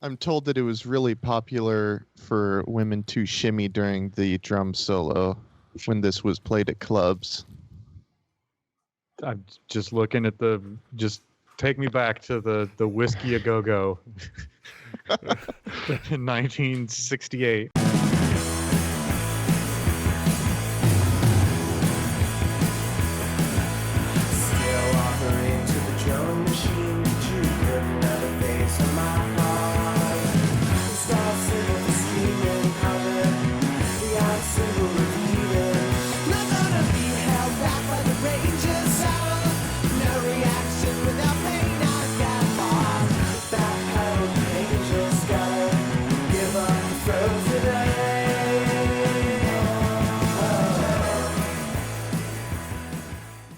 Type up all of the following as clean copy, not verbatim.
I'm told that it was really popular for women to shimmy during the drum solo when this was played at clubs. I'm just looking at just take me back to the Whiskey A Go-Go in 1968.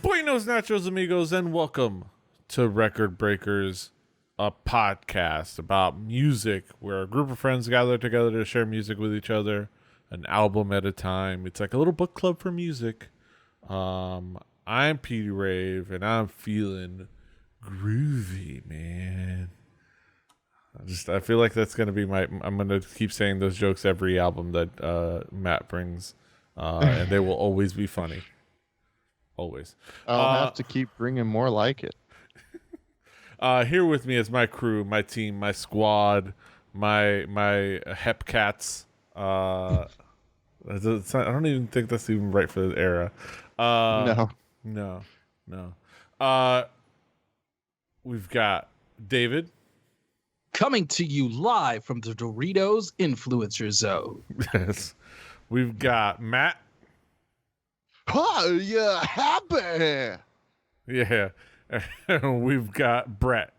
Buenos nachos, amigos, and welcome to Record Breakers, a podcast about music where a group of friends gather together to share music with each other, an album at a time. It's like a little book club for music. I'm Petey Rave, and I'm feeling groovy, man. I feel like that's gonna be I'm gonna keep saying those jokes every album that Matt brings, and they will always be funny. Always. I'll have to keep bringing more like it. Here with me is my crew, my team, my squad, my hep cats. I don't even think that's even right for the era. No. We've got David. Coming to you live from the Doritos Influencer Zone. Yes. We've got Matt. Oh, yeah, happy. Yeah. And we've got Brett.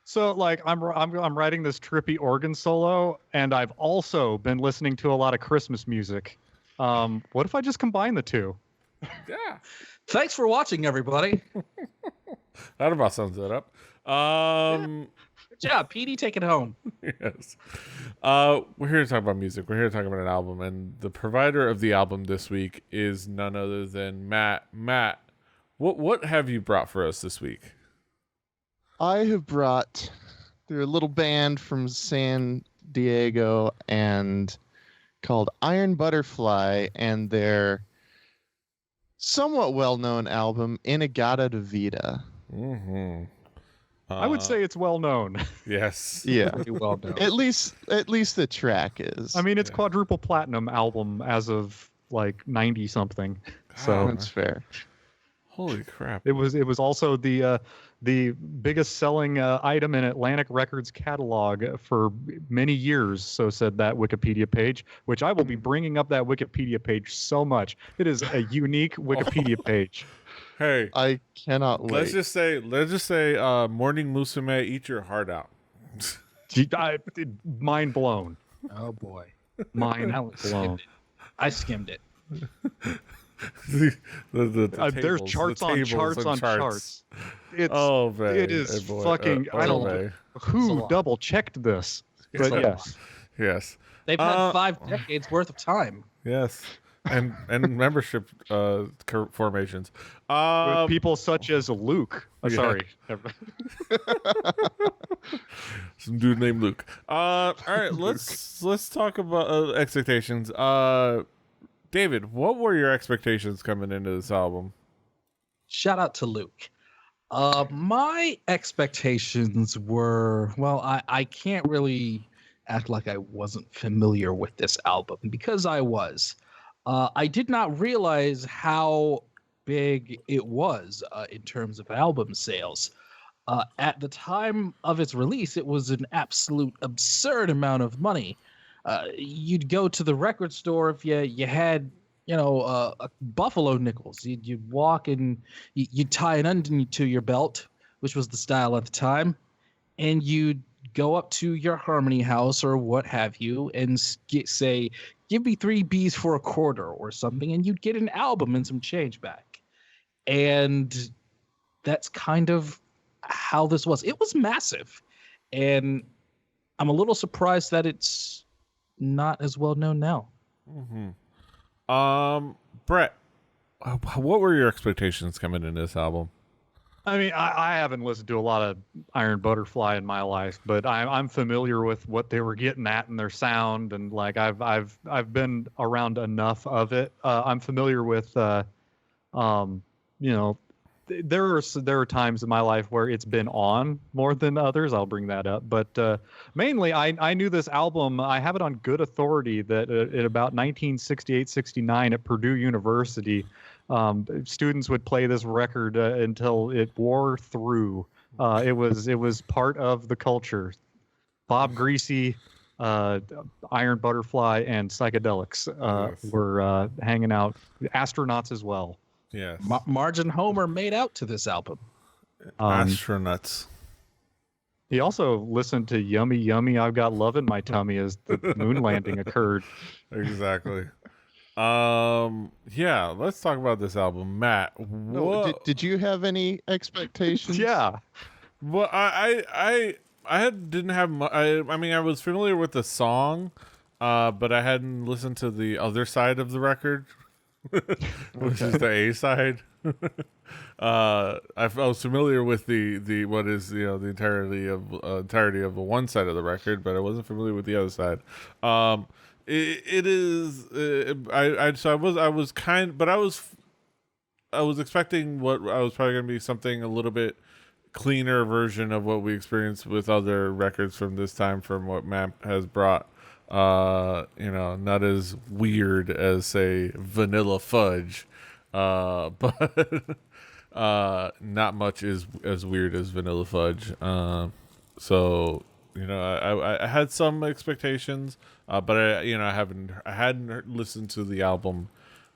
So, like, I'm writing this trippy organ solo, and I've also been listening to a lot of Christmas music. What if I just combine the two? Yeah. Thanks for watching, everybody. That about sums it up. Good job, Petey. Take it home. Yes. We're here to talk about music. We're here to talk about an album, and the provider of the album this week is none other than Matt. Matt, what have you brought for us this week? I have brought they're a little band from San Diego and called Iron Butterfly, and their somewhat well-known album In-A-Gadda-Da-Vida. Mm-hmm. I would say it's well known. Yes. Yeah. Pretty well done. At least the track is. I mean, it's quadruple platinum album as of like 90 something. So That's fair. Holy crap. it was also the biggest selling item in Atlantic Records catalog for many years. So said that Wikipedia page, which I will be bringing up that Wikipedia page so much. It is a unique Wikipedia page. Hey, I cannot wait. let's just say Morning Musume, eat your heart out. Mind blown. Oh, boy. Mind blown. I skimmed it. The There's tables, charts the on tables charts and on charts. It's Oh, man. it is boy. fucking. I don't man. know who lot. double checked this, It's but a yes. Yes. They've had 5 decades worth of time. Yes. And membership formations. With people such as Luke. Yeah. Sorry. Some dude named Luke. All right, let's talk about expectations. David, what were your expectations coming into this album? Shout out to Luke. My expectations were, well, I can't really act like I wasn't familiar with this album because I was. I did not realize how big it was in terms of album sales. At the time of its release, it was an absolute absurd amount of money. You'd go to the record store if you had, buffalo nickels. You'd walk and you'd tie it to your belt, which was the style at the time, and you'd go up to your Harmony house or what have you and say, give me 3 Bs for a quarter or something, and you'd get an album and some change back. And that's kind of how this was. It was massive, and I'm a little surprised that it's not as well known now. Mm-hmm. Brett, what were your expectations coming into this album? I mean, I haven't listened to a lot of Iron Butterfly in my life, but I'm familiar with what they were getting at in their sound, and like I've been around enough of it. I'm familiar with, you know, there are times in my life where it's been on more than others. I'll bring that up, but mainly I knew this album. I have it on good authority that in about 1968-69 at Purdue University. Students would play this record until it wore through. It was part of the culture. Bob Greasy, Iron Butterfly, and Psychedelics Yes. were hanging out. Astronauts as well. Yes. Margin Homer made out to this album. Astronauts. He also listened to Yummy Yummy, I've Got Love in My Tummy as the moon landing occurred. Exactly. Yeah, let's talk about this album. Matt, No, what did you have any expectations? Yeah. well, didn't have I mean, I was familiar with the song, but I hadn't listened to the other side of the record, which is the A side. I was familiar with the what is the entirety of the one side of the record, but I wasn't familiar with the other side. It is I was expecting what I was probably going to be something a little bit cleaner version of what we experienced with other records from this time, from what Matt has brought. Not as weird as say Vanilla Fudge, but not much is as weird as Vanilla Fudge. So I had some expectations, but I hadn't listened to the album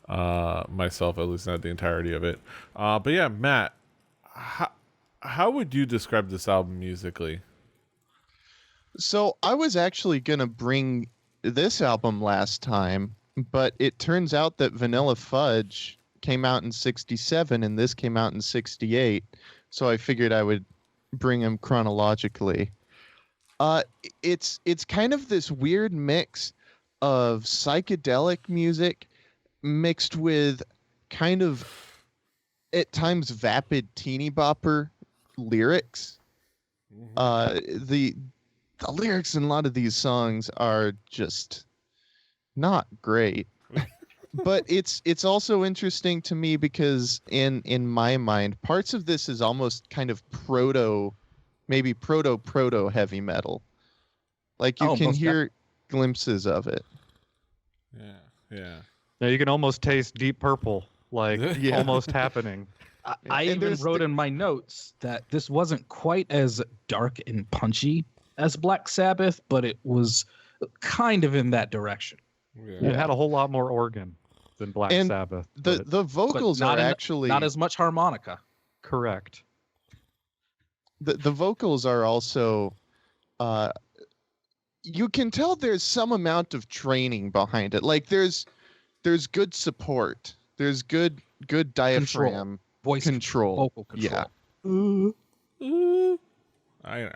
myself, at least not the entirety of it. But yeah, Matt, how would you describe this album musically? So I was actually gonna bring this album last time, but it turns out that Vanilla Fudge came out in '67 and this came out in '68. So I figured I would bring them chronologically. It's kind of this weird mix of psychedelic music mixed with kind of at times vapid teeny bopper lyrics. The lyrics in a lot of these songs are just not great. But it's also interesting to me because in my mind, parts of this is almost kind of proto heavy metal. Like you can hear glimpses of it. Yeah. Now you can almost taste Deep Purple, like Yeah. almost happening. I And even there's wrote in my notes that this wasn't quite as dark and punchy as Black Sabbath, but it was kind of in that direction. Yeah. It had a whole lot more organ than Black And Sabbath. The but the vocals But are not in- actually Not as much harmonica. correct. the vocals are also you can tell there's some amount of training behind it. Like there's good support. There's good diaphragm Voice control. vocal control. Yeah. Ooh. I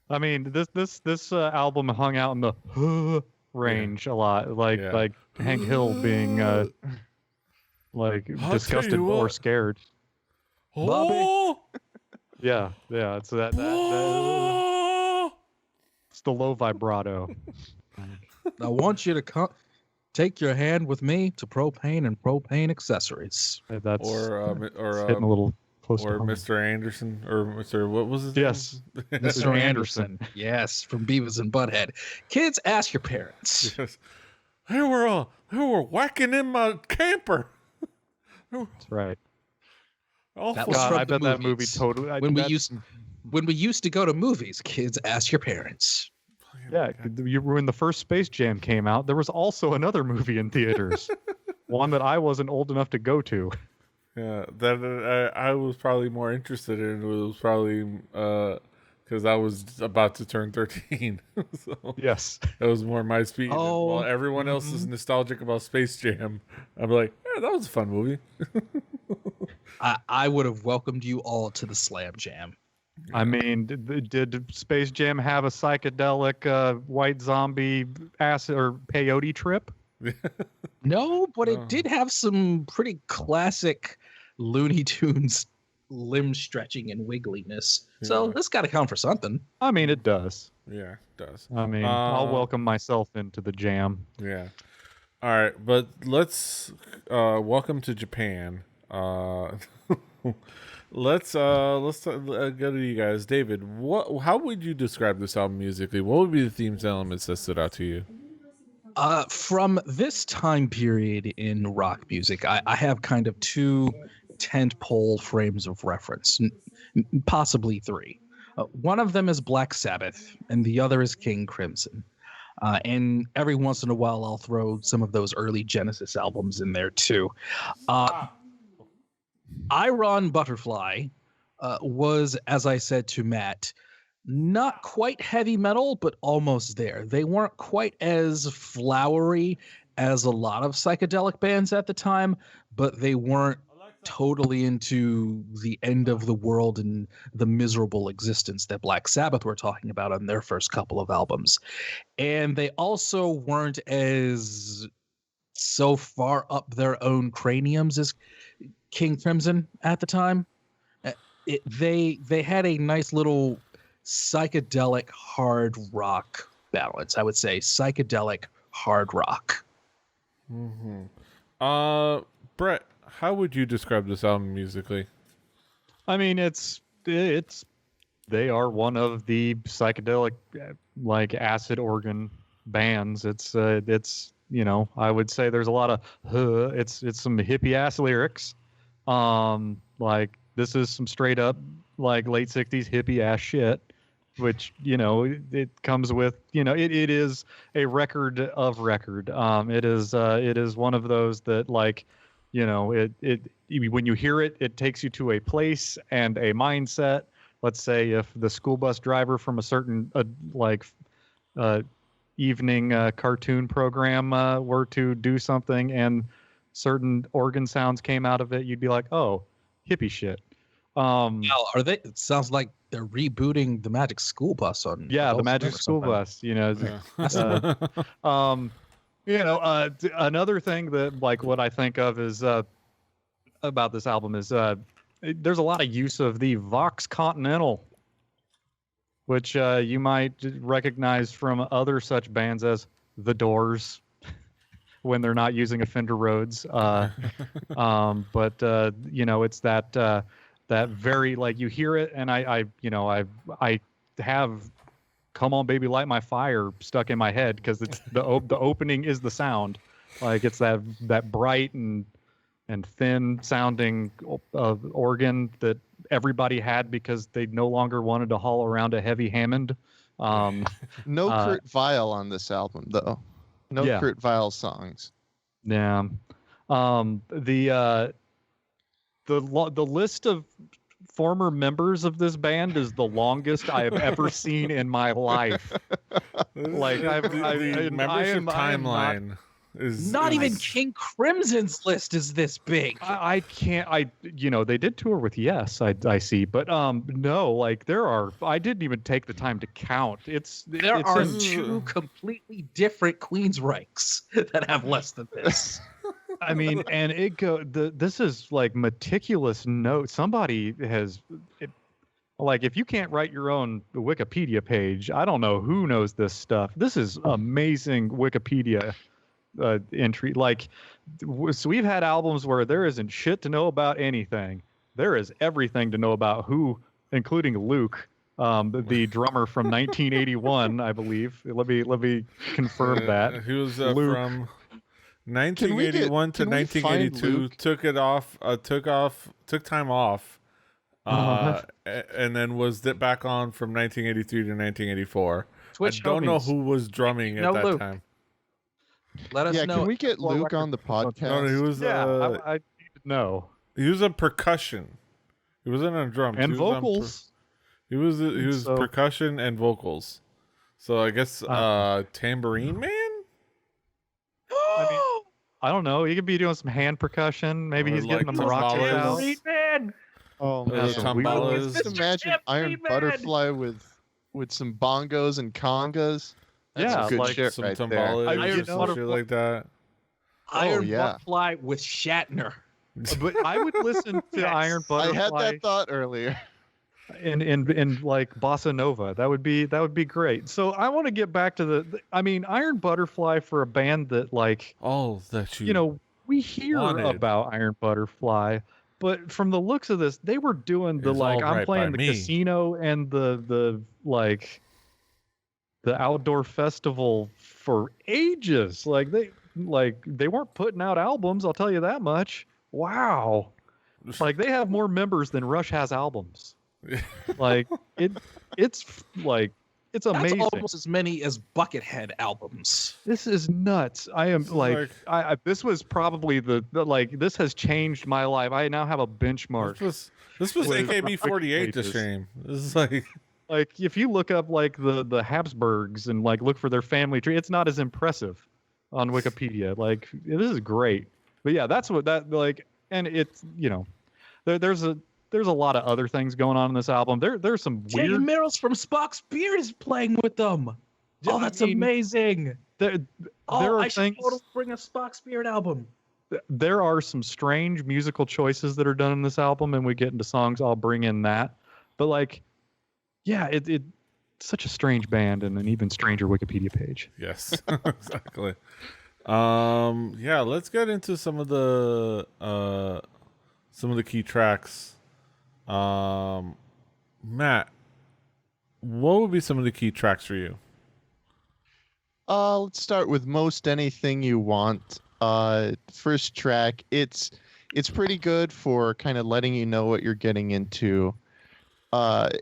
I mean, this album hung out in the range a lot, like Yeah. like Hank Hill being like I'll disgusted tell you or what. scared. Oh, Yeah. It's that it's the low vibrato. I want you to take your hand with me to propane and propane accessories. That's or hitting a little close to or home. Mr. Anderson, or Mr. What was his Yes. name? Mr. Anderson. Yes, from Beavis and Butthead. Kids, ask your parents. Yes. They were whacking in my camper. That's right. Awful. That was God, from I the bet that movie movies. totally. When we used to go to movies, kids, ask your parents. Yeah, when the first Space Jam came out, there was also another movie in theaters, one that I wasn't old enough to go to. Yeah, that I was probably more interested in. It was probably because I was about to turn 13, so Yes. that was more my speed. And Oh, while everyone else is nostalgic about Space Jam, I'm like, yeah, that was a fun movie. I would have welcomed you all to the Slam Jam. I mean, did Space Jam have a psychedelic white zombie acid or peyote trip? No, but Oh. it did have some pretty classic Looney Tunes limb stretching and wiggliness. So Yeah. this got to count for something. I mean, it does. Yeah, it does. I mean, I'll welcome myself into the jam. Yeah. All right, but let's welcome to Japan. Let's go to you guys. David, how would you describe this album musically? What would be the themes and elements that stood out to you? From this time period in rock music, I have kind of two tentpole frames of reference, possibly three. One of them is Black Sabbath, and the other is King Crimson. And every once in a while, I'll throw some of those early Genesis albums in there too. Iron Butterfly was, as I said to Matt, not quite heavy metal, but almost there. They weren't quite as flowery as a lot of psychedelic bands at the time, but they weren't totally into the end of the world and the miserable existence that Black Sabbath were talking about on their first couple of albums. And they also weren't as so far up their own craniums as King Crimson at the time. They had a nice little psychedelic hard rock balance. I would say psychedelic hard rock. Mm-hmm. Brett, how would you describe this album musically? I mean, it's they are one of the psychedelic like acid organ bands. It's I would say there's a lot of it's some hippie ass lyrics. Like this is some straight up like late 60s hippie ass shit, which it comes with it is a record of record. It is one of those that like when you hear it, it takes you to a place and a mindset. Let's say if the school bus driver from a certain evening cartoon program were to do something and certain organ sounds came out of it, you'd be like, oh, hippie shit. Now, are they? It sounds like they're rebooting the Magic School Bus on. Yeah, the Adult Magic Swim or School something. Bus. Another thing that like what I think of is about this album is there's a lot of use of the Vox Continental, which you might recognize from other such bands as The Doors when they're not using a Fender Rhodes. But it's that very like you hear it, and I have "Come On Baby Light My Fire" stuck in my head because it's the opening is the sound, like it's that bright and thin sounding organ that everybody had because they no longer wanted to haul around a heavy Hammond. No Kurt Weill on this album though. No Yeah. Kurt Weill songs. Yeah. The list of former members of this band is the longest I have ever seen in my life. Like the membership timeline is Not even is- King Crimson's list is this big. I can't. They did tour with Yes, I see, but no, like I didn't even take the time to count. There it's are in- two completely different Queensryches that have less than this. I mean, and this is like meticulous note. Somebody has like, if you can't write your own Wikipedia page, I don't know who knows this stuff. This is amazing Wikipedia entry. Like, so we've had albums where there isn't shit to know about anything. There is everything to know about who, including Luke, the drummer from 1981, I believe. Let me confirm that. He was Luke. from 1981 to can we find 1982. Luke? Took time off, and then was back on from 1983 to 1984. Switch I don't know homies. who was drumming No at that Luke. time. Let us Yeah, know. can we get Well, Luke on the podcast? No, he was Yeah, I need to know. he was a percussion. He wasn't on drums. And he was on vocals. he was So- percussion and vocals. So I guess tambourine man. I don't know. He could be doing some hand percussion. Maybe Or he's getting like the Morocco tambourines. style. Oh Uh, man, tambalas. just imagine Iron Butterfly with some bongos and congas. That's Yeah, some good like shit Some right timbales there. or I- some shit like that. Iron yeah. Butterfly with Shatner. But I would listen to Yes. Iron I Butterfly had that thought earlier. in like bossa nova. That would be great. So I want to get back to I mean, Iron Butterfly, for a band that, like, All that you know, we hear wanted. about Iron Butterfly, but from the looks of this, they were doing the, Is like, all I'm right playing by the me. casino and the like the outdoor festival for ages. Like they weren't putting out albums, I'll tell you that much. Wow. Like, they have more members than Rush has albums. Like, it's like, it's That's amazing. almost as many as Buckethead albums. This is nuts. I am This is like, this was probably the like, this has changed my life. I now have a benchmark. This was with AKB48 to pages. shame. This is like Like, if you look up, like, the Habsburgs and, like, look for their family tree, it's not as impressive on Wikipedia. Like, this is great. But yeah, that's what that, like, and it's, you know, there's a lot of other things going on in this album. There's some Jay weird. Mills from Spock's Beard is playing with them. Oh, that's amazing. There Oh, are I should things. totally bring a Spock's Beard album. There are some strange musical choices that are done in this album, and we get into songs. I'll bring in that. But, like, yeah, it's such a strange band and an even stranger Wikipedia page. yes, exactly. Yeah, let's get into some of the key tracks. Matt, what would be some of the key tracks for you? Let's start with Most Anything You Want. First track, it's pretty good for kind of letting you know what you're getting into.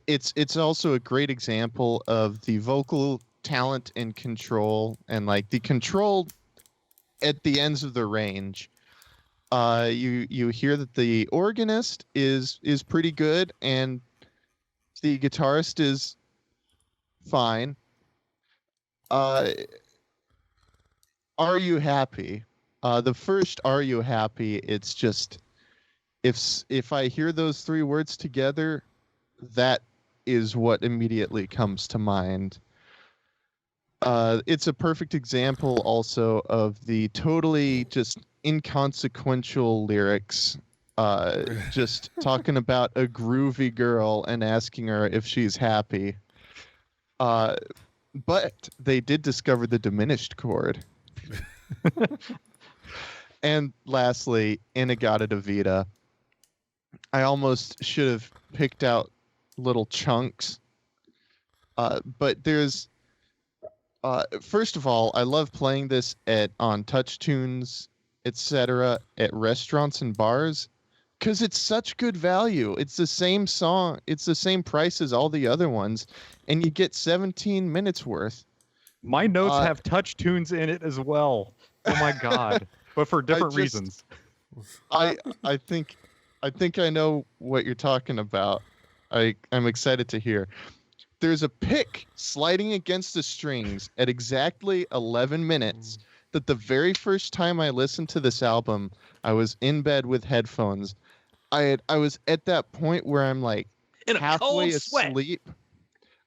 It's also a great example of the vocal talent and control, and, like, the control at the ends of the range. You hear that the organist is pretty good, and the guitarist is fine. Are You Happy? The first Are You Happy? It's just, if I hear those three words together, that is what immediately comes to mind. It's a perfect example also of the totally just inconsequential lyrics, just talking about a groovy girl and asking her if she's happy. But they did discover the diminished chord. And lastly, In-A-Gadda-Da-Vida. I almost should have picked out little chunks. But there's first of all, I love playing this on Touch Tunes, etc., at restaurants and bars, because it's such good value. It's the same song, it's the same price as all the other ones, and you get 17 minutes worth. My notes have Touch Tunes in it as well. Oh my god! But for different reasons. I think I know what you're talking about. I'm excited to hear. There's a pick sliding against the strings at exactly 11 minutes that the very first time I listened to this album, I was in bed with headphones. I was at that point where I'm, like, In a halfway cold sweat. asleep.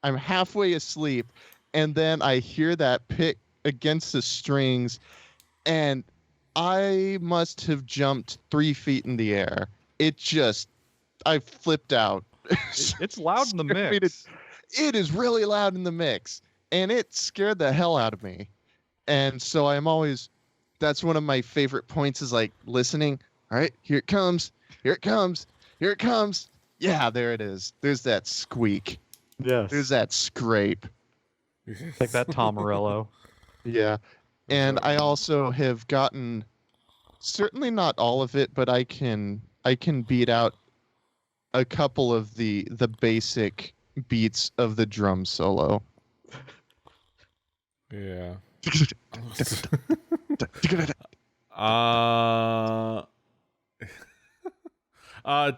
I'm halfway asleep, and then I hear that pick against the strings, and I must have jumped 3 feet in the air. I flipped out. It's loud in the mix. It is really loud in the mix, and it scared the hell out of me. And so that's one of my favorite points, is, like, listening. All right, here it comes. Here it comes. Here it comes. Yeah, there it is. There's that squeak. Yes. There's that scrape. Like that Tom Morello. Yeah. And I also have gotten, certainly not all of it, but I can beat out a couple of the basic beats of the drum solo. Yeah.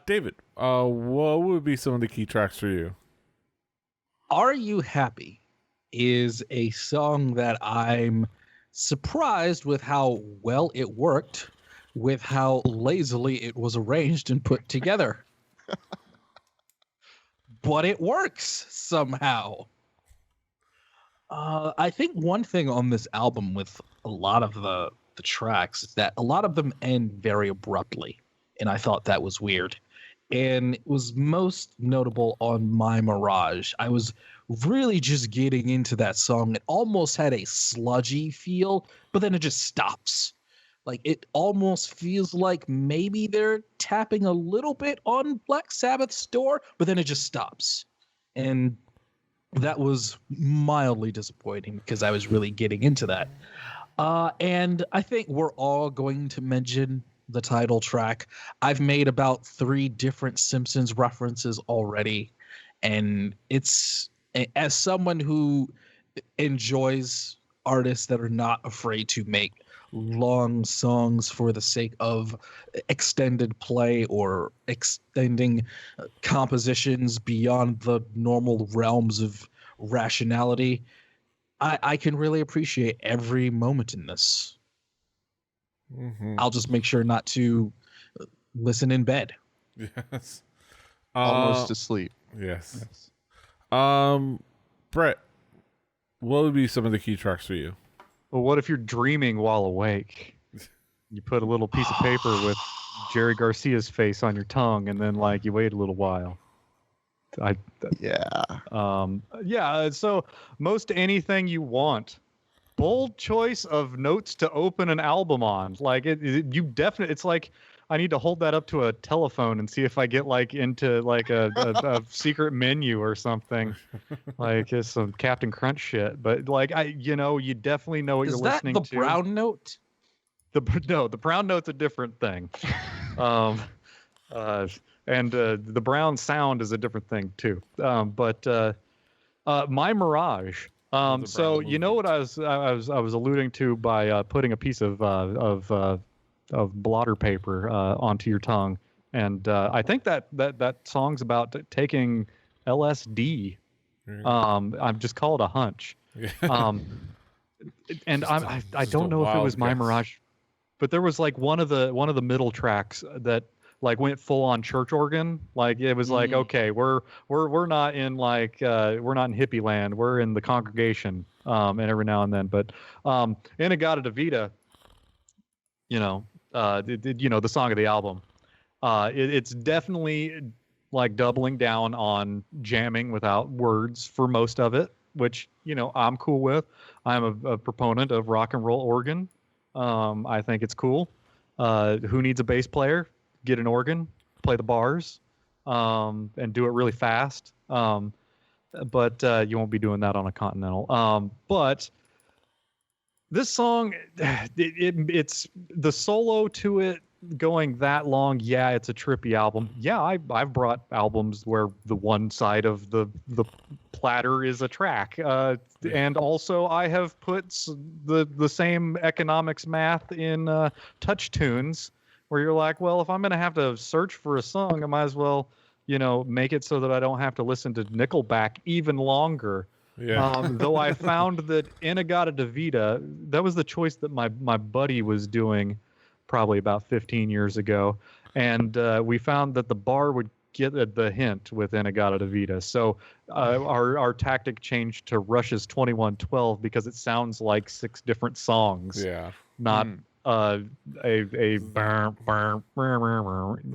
David, what would be some of the key tracks for you? Are You Happy is a song that I'm surprised with how well it worked, with how lazily it was arranged and put together. But it works somehow. I think one thing on this album with a lot of the the tracks is that a lot of them end very abruptly, and I thought that was weird. And it was most notable on My Mirage. I was really just getting into that song. It almost had a sludgy feel, but then it just stops. Like it almost feels like maybe they're tapping a little bit on Black Sabbath's door, but then it just stops. And that was mildly disappointing because I was really getting into that. And I think we're all going to mention the title track. I've made about 3 different Simpsons references already. And it's, as someone who enjoys artists that are not afraid to make long songs for the sake of extended play or extending compositions beyond the normal realms of rationality, I can really appreciate every moment in this. Mm-hmm. I'll just make sure not to listen in bed. Yes. Almost asleep. Yes. Brett, what would be some of the key tracks for you? Well, what if you're dreaming while awake? You put a little piece of paper with Jerry Garcia's face on your tongue, and then like you wait a little while. Yeah. So most anything you want. Bold choice of notes to open an album on. Like you definitely. It's like I need to hold that up to a telephone and see if I get like into like a secret menu or something. Like it's some Captain Crunch shit. But like you definitely know what Is you're that listening the to. brown note? The brown note's a different thing. And the brown sound is a different thing too. But My Mirage. So you know what I was alluding to by putting a piece of blotter paper onto your tongue, and I think that song's about taking LSD. I've just called a hunch. And I don't know if it was My Mirage, but there was like one of the middle tracks that like went full on church organ. Like it was like, okay, we're not in like we're not in hippie land. We're in the congregation. And every now and then, but In-A-Gadda-Da-Vida, the song of the album, it's definitely like doubling down on jamming without words for most of it, which I'm cool with. I'm a proponent of rock and roll organ. I think it's cool. Who needs a bass player? Get an organ, play the bars, and do it really fast. But you won't be doing that on a Continental. But this song, it's the solo to it going that long. Yeah, it's a trippy album. Yeah, I've brought albums where the one side of the platter is a track, and also I have put the same economics math in touch tunes, where you're like, well, if I'm gonna have to search for a song, I might as well make it so that I don't have to listen to Nickelback even longer. Yeah. Though I found that In-A-Gadda-Da-Vida, that was the choice that my buddy was doing probably about 15 years ago. And we found that the bar would get the hint with In-A-Gadda-Da-Vida. So our tactic changed to Rush's 2112 because it sounds like 6 different songs. Yeah. Not a The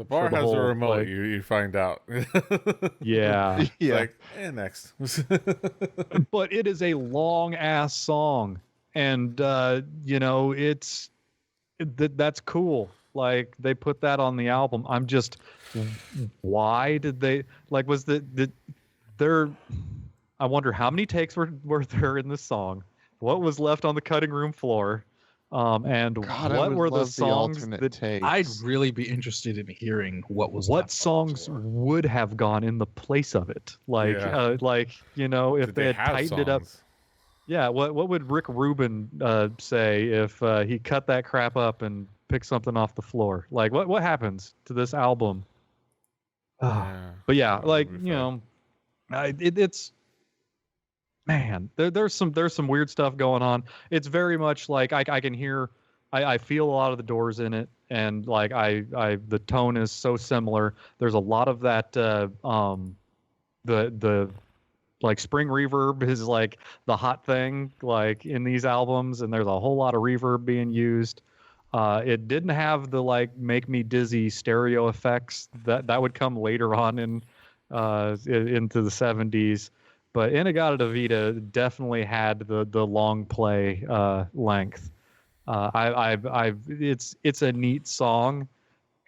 bar has a remote. like, you find out. yeah. Yeah. Like, next. But it is a long ass song, and it's that's cool. Like they put that on the album. I'm just, why did they like? Was there? I wonder how many takes were there in this song. What was left on the cutting room floor? And God, what were the songs alternate that takes. I'd really be interested in hearing what was what left on the songs floor. would have gone in the place of it? Like, Yeah. if Did they had have tightened it up. songs? Yeah, what would Rick Rubin say if he cut that crap up and picked something off the floor? Like, what happens to this album? Yeah. But yeah, That like would be fun. it's man, there's some weird stuff going on. It's very much like I can hear, I feel a lot of the Doors in it, and like the tone is so similar. There's a lot of that the like spring reverb is like the hot thing like in these albums, and there's a whole lot of reverb being used. It didn't have the like make me dizzy stereo effects that would come later on into the 70s. But In-A-Gadda-Da-Vida definitely had the long play length. It's a neat song,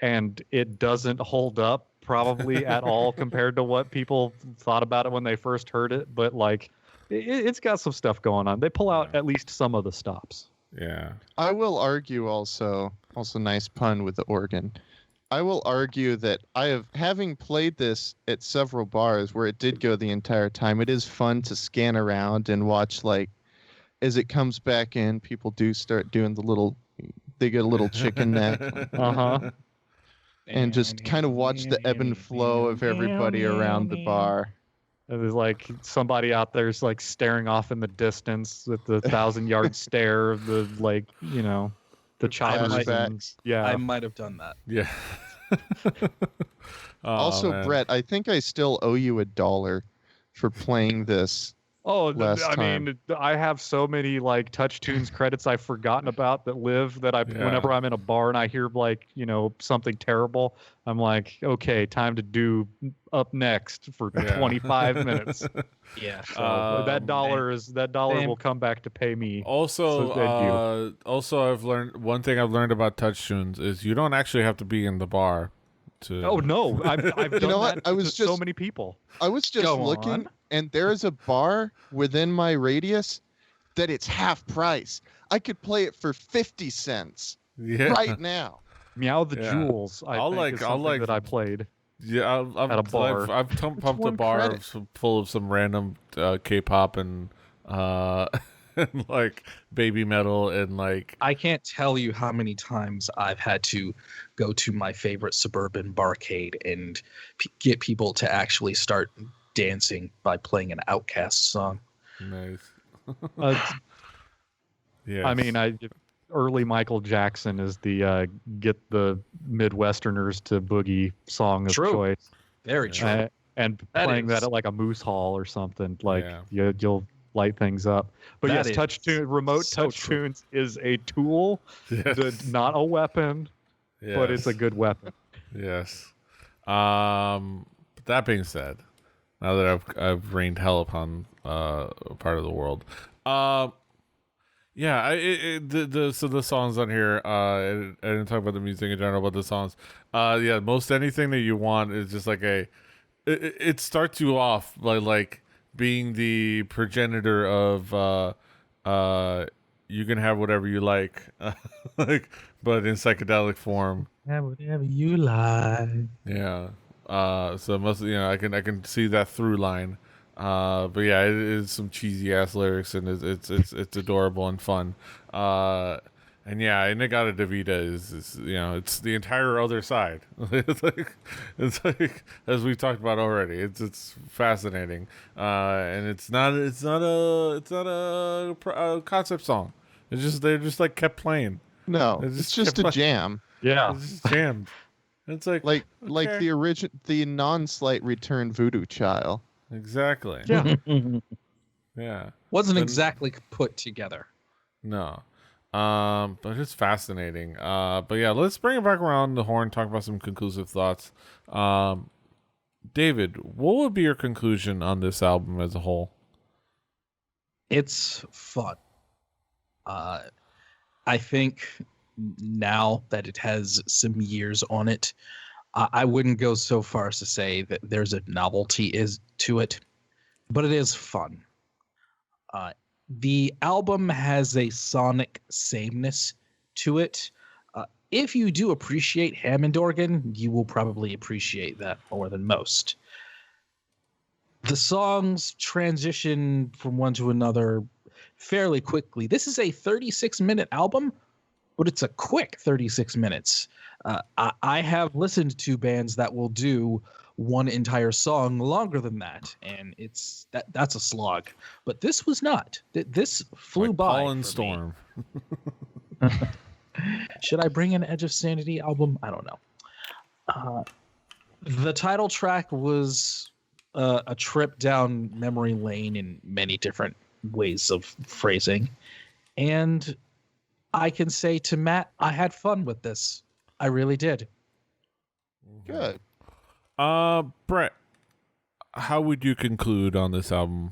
and it doesn't hold up probably at all compared to what people thought about it when they first heard it. But like, it's got some stuff going on. They pull out at least some of the stops. Yeah. I will argue also nice pun with the organ. I will argue that having played this at several bars where it did go the entire time, it is fun to scan around and watch, like, as it comes back in, people do start doing they get a little chicken neck. Uh-huh. And just kind of watch the ebb and flow of everybody around the bar. There's like somebody out there's like staring off in the distance with the 1,000-yard stare of the, like, you know, the choppers. Flashbacks. Yeah. I might have done that. Yeah. Oh, Also, man. Brett, I think I still owe you $1 for playing this. Oh, last I time. mean, I have so many like Touch Tunes credits I've forgotten about that live that whenever I'm in a bar and I hear like, you know, something terrible, I'm like, okay, time to do Up Next for 25 minutes. Yeah. So that dollar man. will come back to pay me. Also, So thank you. also, I've learned one thing. I've learned about Touch Tunes is you don't actually have to be in the bar to. Oh no, I've done know what? that I was to so just- many people. I was just Go looking, on. and there is a bar within my radius that it's half price. I could play it for 50 cents Yeah. right now. Meow the Yeah. Jewels. I'll think like- is I'll something like- that I played. Yeah, At a bar. I've pumped a one bar credit. full of some random K-pop and and like baby metal and like I can't tell you how many times I've had to go to my favorite suburban barcade and get people to actually start dancing by playing an Outkast song. nice. Uh, Yeah, I mean, early Michael Jackson is the get the Midwesterners to boogie song of True. choice. Very true. And That playing that is- at like a moose hall or something, like Yeah. you'll light things up. But That yes, is remote so touch true. tunes is a tool, not a weapon, but it's a good weapon. Yes. But that being said, now that I've rained hell upon a part of the world, yeah, so the songs on here, I didn't talk about the music in general, but the songs, yeah, most anything that you want is just like it starts you off by like being the progenitor of you can have whatever you like, like, but in psychedelic form. Have whatever you like. Yeah. So most, I can see that through line. But yeah, it is some cheesy ass lyrics, and it's adorable and fun. And yeah, In-A-Gadda-Da-Vida is it's the entire other side. it's like as we've talked about already. It's fascinating. And it's not a concept song. They're just like kept playing. No, It's it's just just a jam. Yeah. It's just jammed. It's like Like okay. the non-slight return Voodoo Child. Exactly. Yeah. Yeah. Wasn't But- exactly put together. No. But it's fascinating. But yeah, let's bring it back around the horn, talk about some conclusive thoughts. David, what would be your conclusion on this album as a whole? It's fun. I think now that it has some years on it, I wouldn't go so far as to say that there's a novelty to it, but it is fun. The album has a sonic sameness to it. If you do appreciate Hammond organ, you will probably appreciate that more than most. The songs transition from one to another fairly quickly. This is a 36-minute album, but it's a quick 36 minutes. I have listened to bands that will do one entire song longer than that, and that's a slog. But this was not. This flew Like by. Pollen for Storm. me. Should I bring an Edge of Sanity album? I don't know. The title track was a trip down memory lane in many different ways of phrasing, and I can say to Matt, I had fun with this. I really did. Good. Brett, how would you conclude on this album?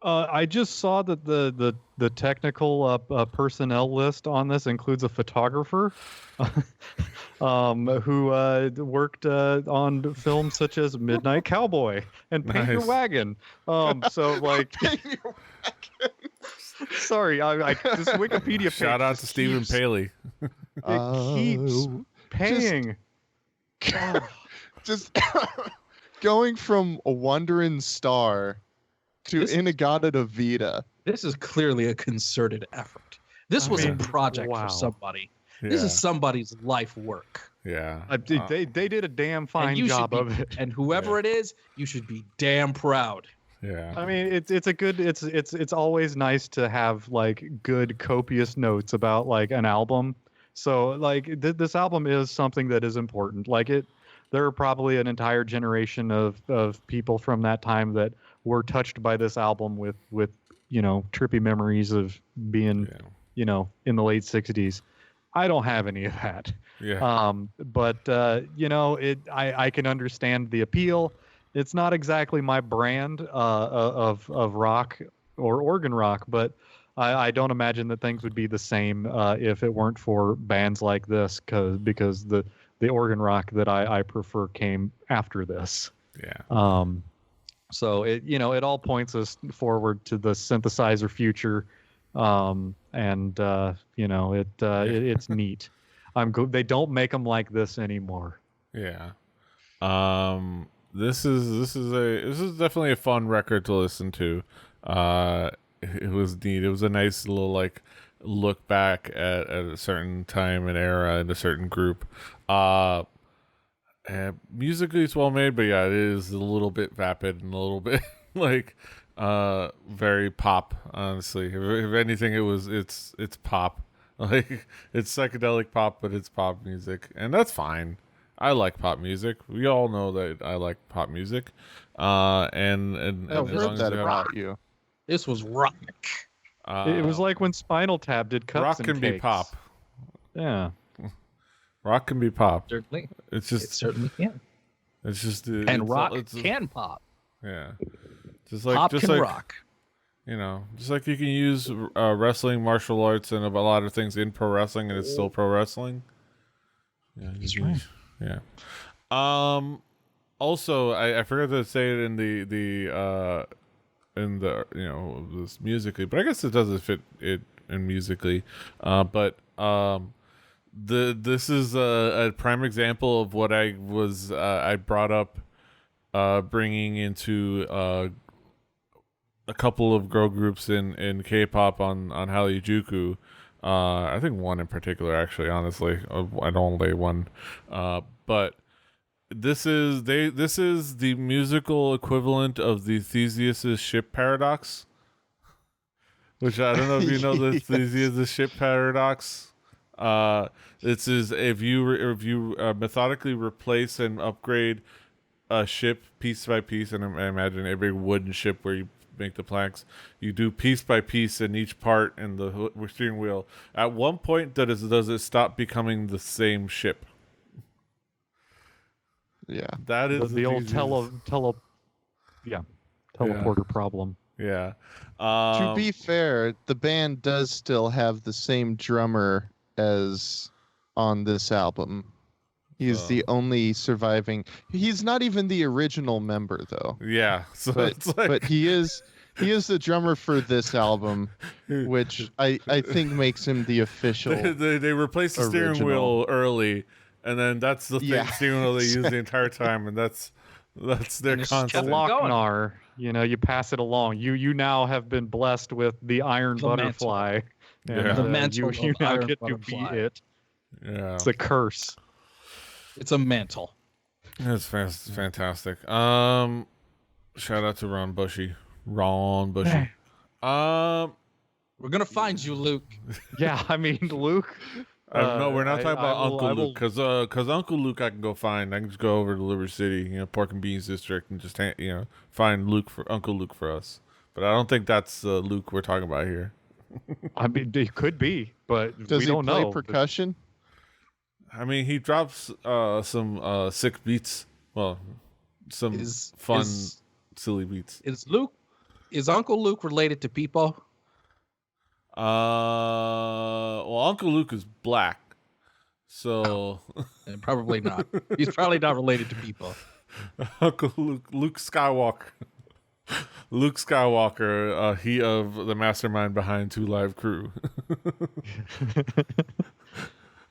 I just saw that the technical personnel list on this includes a photographer, who worked on films such as Midnight Cowboy and Paint Your Nice. Wagon. So like, sorry, this Wikipedia page Shout out just to Stephen keeps- Paley. It keeps paying. Just going from a wandering star to This is- In-A-Gadda-Da-Vida. This is clearly a concerted effort. This I was a mean, project wow. for somebody. Yeah. This is somebody's life work. Yeah. They did a damn fine you job should of be, it. and whoever it is, you should be damn proud. Yeah. I mean, it's a good. It's always nice to have like good copious notes about like an album. So like this album is something that is important. Like there are probably an entire generation of people from that time that were touched by this album with trippy memories of being in the late 60s. I don't have any of that. Yeah. But I can understand the appeal. It's not exactly my brand of rock or organ rock, but I don't imagine that things would be the same if it weren't for bands like this, because the organ rock that I prefer came after this. Yeah. So it all points us forward to the synthesizer future, it's neat. They don't make them like this anymore. Yeah. This is definitely a fun record to listen to. It was neat. It was a nice little like look back at a certain time and era and a certain group. And musically it's well made, but yeah, it is a little bit vapid and a little bit like very pop, honestly. If anything, it's pop. Like it's psychedelic pop, but it's pop music, and that's fine. I like pop music. We all know that I like pop music. And I've as long heard as that you have- about you. This was rock. It was like when Spinal Tap did Cups rock and can be Cakes. pop. Yeah. Rock can be pop. Certainly, It's it just certainly can. it's just And it's, rock it's, can pop. Yeah. Pop can rock. Just like you can use wrestling, martial arts, and a lot of things in pro wrestling, and it's still pro wrestling. Yeah, That's right. Yeah. Also, I forgot to say it in the this musically, but I guess it doesn't fit it in musically. This is a prime example of what I brought up, bringing into a couple of girl groups in K-pop on Harajuku. I think one in particular, actually. Honestly, I don't lay one, but this is the musical equivalent of the Theseus's ship paradox, which I don't know if you know the Yes. Theseus's ship paradox. This is if you methodically replace and upgrade a ship piece by piece, and I imagine a big wooden ship where you make the planks, you do piece by piece in each part in the steering wheel. At one point, does it stop becoming the same ship? Yeah. That is The old Theseus. teleporter problem. Yeah. To be fair, the band does still have the same drummer as on this album. He's the only surviving. He's not even the original member, though. Yeah. So But it's like, but he is the drummer for this album, which I think makes him the official. they replaced the steering original. wheel early, and then that's the Yeah. steering wheel they use the entire time, and that's their And it's The kept constant. it going. Lochnar, you pass it along. You now have been blessed with the iron The mantle. butterfly. Yeah. The mantle you of now iron get to butterfly. be it. Yeah. It's a curse. It's a mantle. It's fantastic. Shout out to Ron Bushy. We're gonna find you, Luke. Yeah, I mean, Luke. No, we're not talking about I Uncle will- Luke, because Uncle Luke I can go find. I can just go over to Liberty City, Pork and Beans District, and just find Uncle Luke for us. But I don't think that's Luke we're talking about here. I mean, it could be, but Does we he don't play know. percussion? I mean, he drops some sick beats. Well, some Is fun, is silly beats. is Uncle Luke related to Peepo? Well, Uncle Luke is black, so Probably not. He's probably not related to Peepo. Uncle Luke Skywalker. Luke Skywalker, he of the mastermind behind Two Live Crew,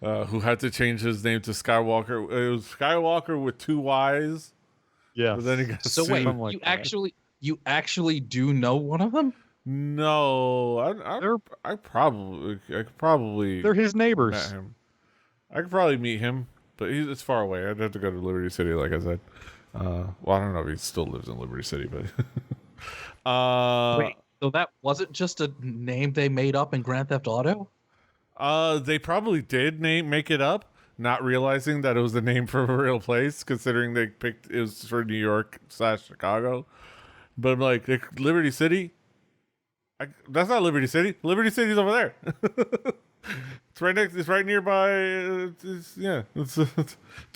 who had to change his name to Skywalker. It was Skywalker with 2 Y's. Yeah. But then he got So sued. wait, Something like you actually do know one of them? No, I could probably They're his met neighbors. him. I could probably meet him, but it's far away. I'd have to go to Liberty City, like I said. Well, I don't know if he still lives in Liberty City, but Wait, so that wasn't just a name they made up in Grand Theft Auto? they probably did make it up, not realizing that it was the name for a real place, considering they picked it was for New York / Chicago. But I'm like Liberty City. That's not Liberty City. Liberty City's over there. It's right next. It's right nearby. It's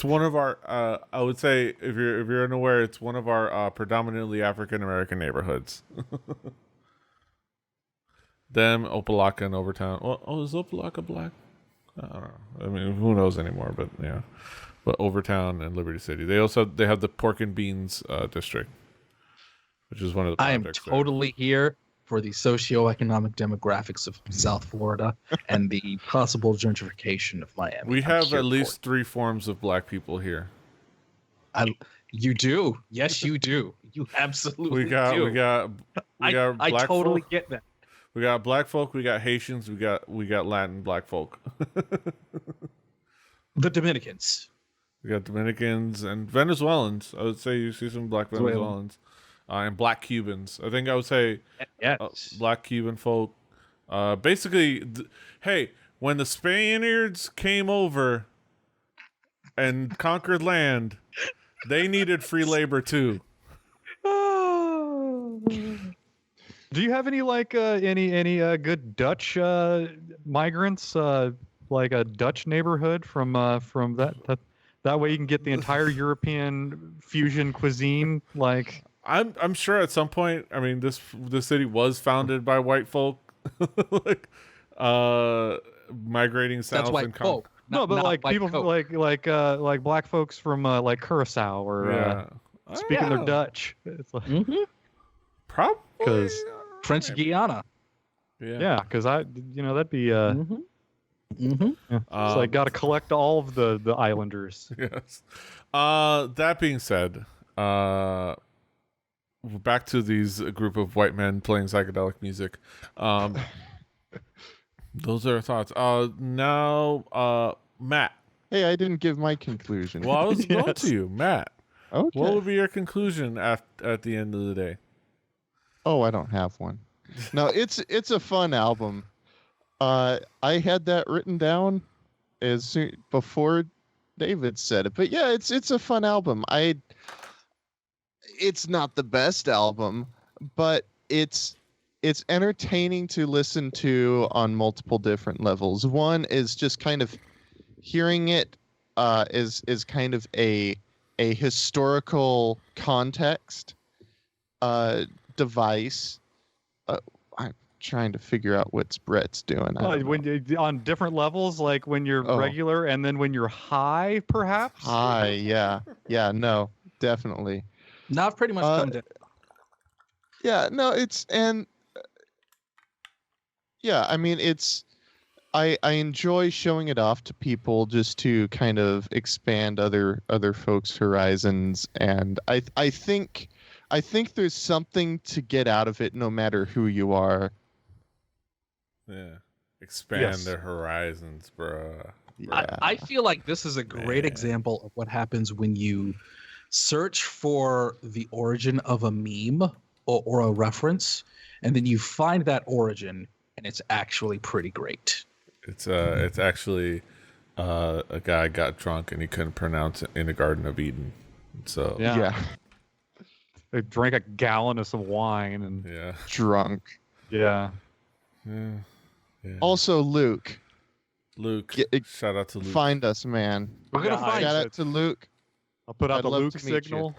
one of our. I would say if you're unaware, it's one of our predominantly African American neighborhoods. Them, Opelika, and Overtown. Oh, is Opelika black? I don't know. I mean, who knows anymore? But yeah, but Overtown and Liberty City. They have the Pork and Beans district, which is one of the. I am projects there. totally here for the socioeconomic demographics of South Florida and the possible gentrification of Miami. We I'm have here at for least 3 forms of black people here. it. You do. Yes, you do. You absolutely do. We got I black totally folk. get that. We got black folk. We got Haitians. We got Latin black folk. The Dominicans. We got Dominicans and Venezuelans. I would say you see some black Venezuelans and black Cubans. I think I would say Yes. black Cuban folk. Basically, hey, when the Spaniards came over and conquered land, they needed free labor too. Do you have any any good Dutch migrants, like a Dutch neighborhood from that way you can get the entire European fusion cuisine? Like, I'm sure at some point. I mean, this city was founded by white folk, like migrating south. That's white and folk. no, but not like white people coke. like black folks from like Curacao or speaking their Dutch. It's like, probably 'Cause French Guiana. yeah, because that'd be it's like got to collect all of the islanders. Yes. That being said, back to these group of white men playing psychedelic music. Those are our thoughts. Now, Matt. Hey, I didn't give my conclusion. Well, I was going Yes. to you, Matt. Okay. What would be your conclusion at the end of the day? Oh, I don't have one. No, it's a fun album. I had that written down before David said it, but yeah, it's a fun album. It's not the best album, but it's entertaining to listen to on multiple different levels. One is just kind of hearing it is kind of a historical context device. I'm trying to figure out what Brett's doing. I don't know. When on different levels, like when you're regular and then when you're high, perhaps. High, yeah, no, definitely. Now I've pretty much come to. Yeah, no, I mean, I enjoy showing it off to people just to kind of expand other folks' horizons, and I think there's something to get out of it, no matter who you are. Yeah, expand their horizons, bruh. Yeah. I feel like this is a great example of what happens when you search for the origin of a meme or a reference, and then you find that origin, and it's actually pretty great. It's actually a guy got drunk and he couldn't pronounce it in the Garden of Eden. So Yeah. They drank a gallon of some wine and yeah. Drunk. yeah. Yeah. Also, Luke, Luke. Get- Shout out to Luke. find us, man. We're gonna Yeah, find Shout you. out to Luke. I'll put out I'd the love Luke to meet you. signal.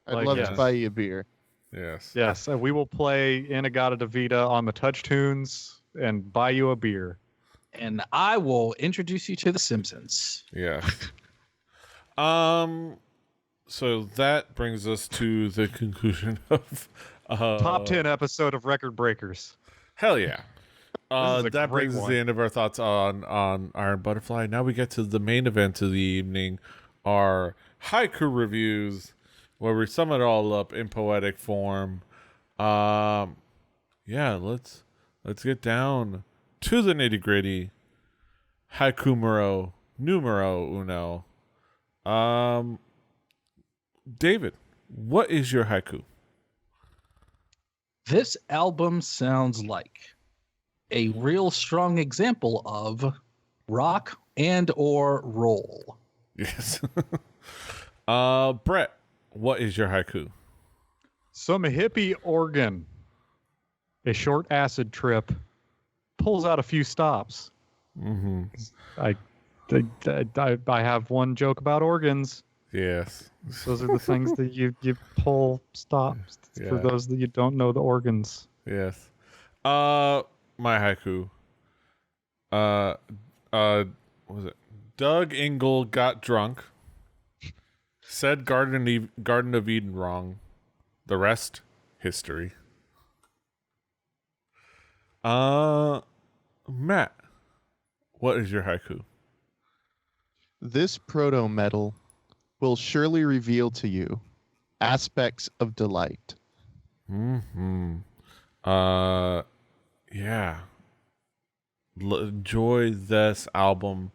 I'd Like, love yes. to buy you a beer. Yes. Yes, and we will play In-A-Gadda-Da-Vida on the Touch Tunes and buy you a beer. And I will introduce you to The Simpsons. Yeah. So that brings us to the conclusion of Top 10 episode of Record Breakers. Hell yeah. This is a That great brings us to one. the end of our thoughts on Iron Butterfly. Now we get to the main event of the evening, our haiku reviews, where we sum it all up in poetic form. Yeah, let's get down to the nitty gritty. Haiku numero uno. David, what is your haiku? This album sounds like a real strong example of rock and or roll. Yes. Brett, what is your haiku? Some hippie organ, a short acid trip, pulls out a few stops. Mm-hmm. I have one joke about organs. Yes. Those are the things that you pull stops for Yeah. those that you don't know the organs. Yes. My haiku. What was it? Doug Engel got drunk. Said Garden of Eden wrong. The rest, history. Matt, what is your haiku? This proto-metal will surely reveal to you aspects of delight. Mm-hmm. Yeah. Enjoy this album.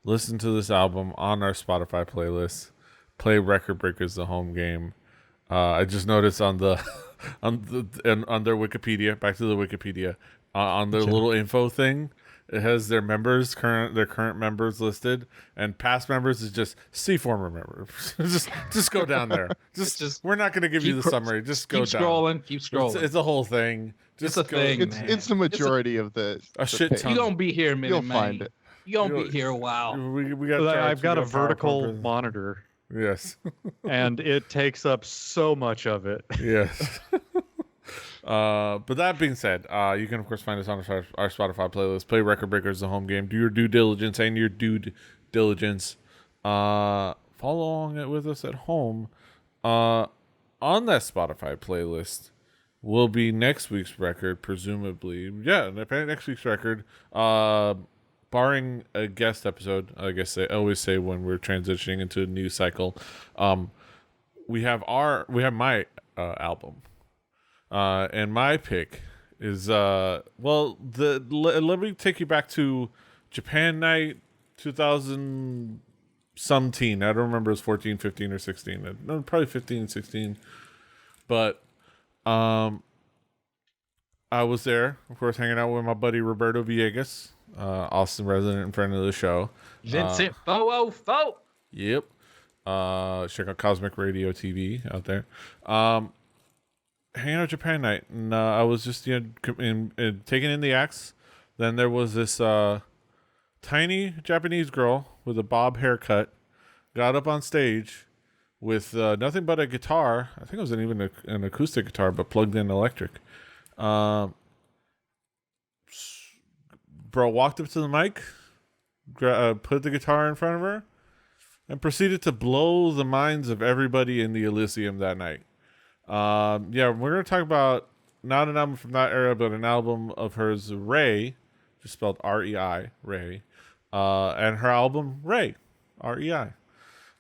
Listen to this album on our Spotify playlist. Play Record Breakers the home game. I just noticed on the on their Wikipedia. Back to the Wikipedia. On their little info thing, it has their current members listed, and past members is just see former members. just go down there. We're not going to give you the summary. Just go Keep down. scrolling. Keep scrolling. It's a whole thing. Just It's a go, thing. It's Man. it's the majority of the shit page. ton. You gonna be here a minute, You'll man. find it. You gonna You'll- be here a while. We got. I've got a PowerPoint vertical present- monitor, Yes. and it takes up so much of it. Yes. But that being said, you can of course find us on our Spotify playlist. Play Record Breakers the home game. Do your due diligence and your due diligence. Follow along with us at home. On that Spotify playlist will be next week's record, presumably. Yeah, next week's record. Barring a guest episode, I guess they always say when we're transitioning into a new cycle. We have my album. And my pick is let me take you back to Japan Night 2017. I don't remember if it was 14, 15, or 16. No, probably 15, 16. But I was there, of course, hanging out with my buddy Roberto Villegas, Austin resident and friend of the show. Vincent Fo. Yep. Check out Cosmic Radio TV out there. Hanging out Japan Night, and I was just taking in the acts. Then there was this tiny Japanese girl with a bob haircut, got up on stage with nothing but a guitar. I think it wasn't even an acoustic guitar, but plugged in electric. Bro walked up to the mic, put the guitar in front of her, and proceeded to blow the minds of everybody in the Elysium that night. We're gonna talk about not an album from that era, but an album of hers, Ray, just spelled R-E-I, Ray, and her album Ray, R-E-I.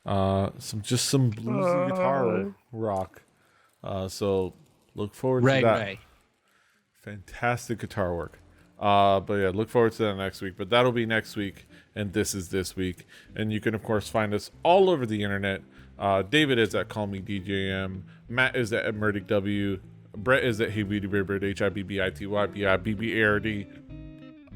Some bluesy guitar rock. So look forward to that. Ray. Fantastic guitar work. But yeah, look forward to that next week. But that'll be next week, and this is this week. And you can of course find us all over the internet. David is at Call Me DJM. Matt is at Murdic W. Brett is at Hey Beauty Bird, HIBBITY BIBBARD.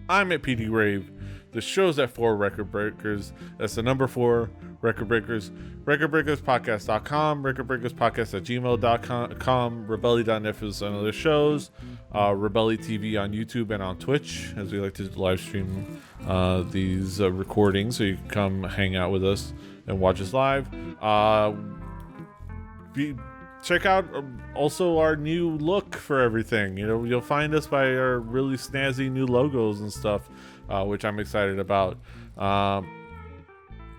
I'm at PD Rave. The The show's at 4 Record Breakers. That's the number 4 Record Breakers. RecordBreakersPodcast.com, RecordBreakersPodcast@gmail.com, Rebelli.net for some other shows, Rebelli TV on YouTube and on Twitch, as we like to live stream these recordings, so you can come hang out with us and watch us live. Check out also our new look for everything. You'll find us by our really snazzy new logos and stuff, which I'm excited about.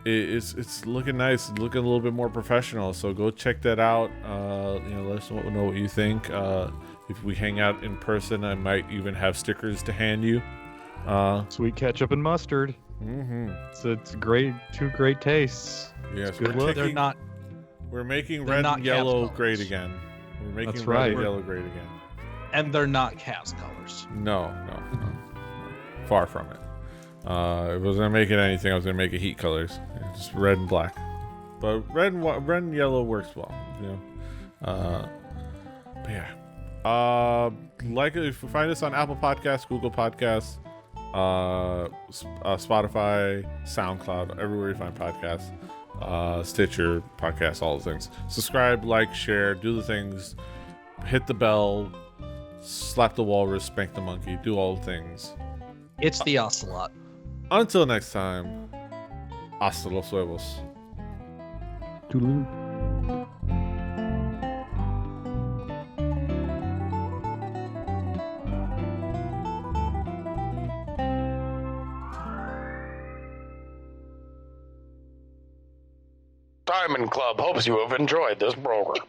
It's looking nice, looking a little bit more professional. So go check that out. Let us know what you think. If we hang out in person, I might even have stickers to hand you. Sweet ketchup and mustard. Mm-hmm. It's great. 2 great tastes. Yes, good look. We're making They're red not and yellow Cavs great colors. again. We're making That's red right. and yellow great again. And they're not Cavs colors. No. Far from it. If I was gonna make it anything, I was gonna make it heat colors, just red and black. But red and yellow works well, But yeah. If you find us on Apple Podcasts, Google Podcasts, Spotify, SoundCloud, everywhere you find podcasts, Stitcher, podcasts, all the things. Subscribe, like, share, do the things, hit the bell, slap the walrus, spank the monkey, do all the things. It's the ocelot. Until next time, hasta los huevos. Toodaloo. Diamond Club hopes you have enjoyed this program.